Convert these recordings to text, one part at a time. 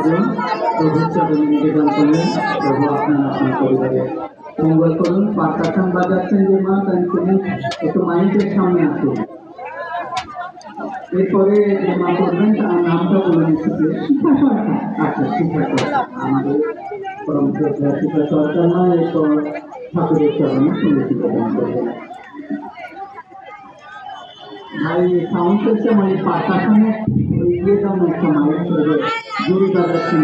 করলাম, প্রভুর চরণে নিবেদন করলেন। প্রভু আপনার আপনার পরিবারে মঙ্গল করুন। পারকাশন বাজাচ্ছেন যে মা, তাই তুমি একটু মাইকের সামনে আসুন। এরপরে যে মা করবেন তার নামটা বলে নিচ্ছি। আচ্ছা, শিক্ষা সরকার, আমাদের পরম শ্রদ্ধা শিক্ষা সরকার মা এরপর ঠাকুরের চরণে সঙ্গীত নিবেদন করবেন। ভাই সাউন্ড সিস্টেম ওই পারকাশনে ওই দিয়ে দাম একটা মাইক করে জোরে বাজাচ্ছেন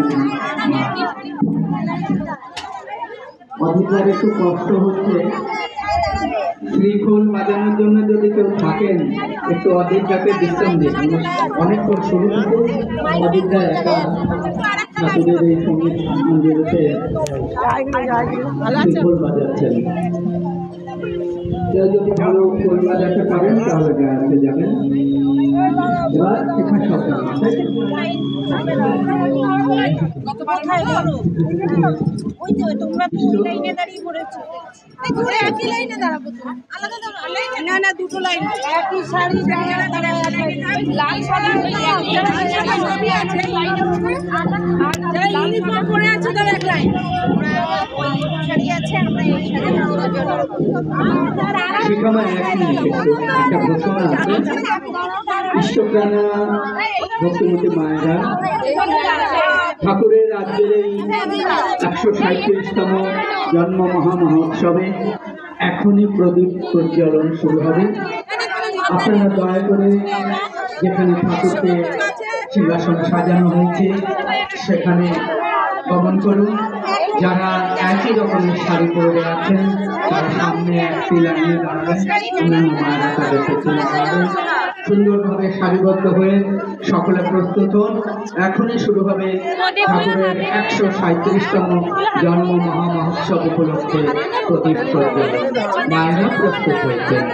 অধিকার একটু কষ্ট হচ্ছে। শ্রীখোল বাজানোর জন্য যদি কেউ থাকেন একটু অধিকাকে বিশ্রাম দিন। অনেকক্ষণ শুরু থেকে অধিকার একা ঠাকুরের এই সঙ্গীত মন্দিরেতে শ্রীখোল বাজাচ্ছেন। কেউ যদি ভালো খোল বাজাতে পারেন তাহলে বেড়াতে যাবেন। এবার এখানে সরকার ওই তো তোমরা দুই লাইনে দাঁড়িয়ে পড়েছো, একই লাইনে দাঁড়াবো তো, আলাদা না না দুটো লাইন একই শাড়ি লাল সাদা ছবি আছে যারা ইউনিফর্ম পরে আছে তারা এক লাইন, শাড়ি আছে আমরা এই শাড়ি একটা ঘোষণা আছে। বিশ্বপ্রাণা ভক্তিমতী মায়েরা ঠাকুরের রাজ্যের এই 137তম জন্ম মহামহোৎসবে এখনই প্রদীপ প্রজ্বলন শুরু হবে। আপনারা দয়া করে যেখানে ঠাকুরকে সিংহাসন সাজানো হয়েছে সেখানে গমন করুন। যারা একই রকমের শাড়ি পরে আছেন তারা সামনে একটি লাইনে দাঁড়াবেন, অন্যান্য মায়েরা তাদের পেছনে দাঁড়াবেন। সুন্দরভাবে সারিবদ্ধ হয়ে সকলে প্রস্তুত হন। এখনই শুরু হবে ঠাকুরের 137তম জন্ম মহামহোৎসব উপলক্ষে প্রদীপ প্রজ্বলন। মায়েরা প্রস্তুত হয়েছেন।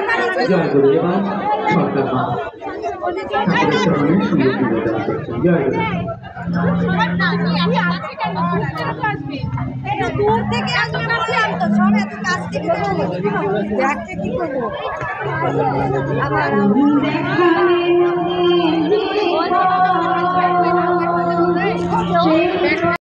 জয় গুরু। এবার সরকার মা ঠাকুরের চরণে সঙ্গীত নিবেদন করছেন। জয় গুরু। দূর থেকে আসলাম তো সব এত কাছ থেকে দেখতে কি করবো আবার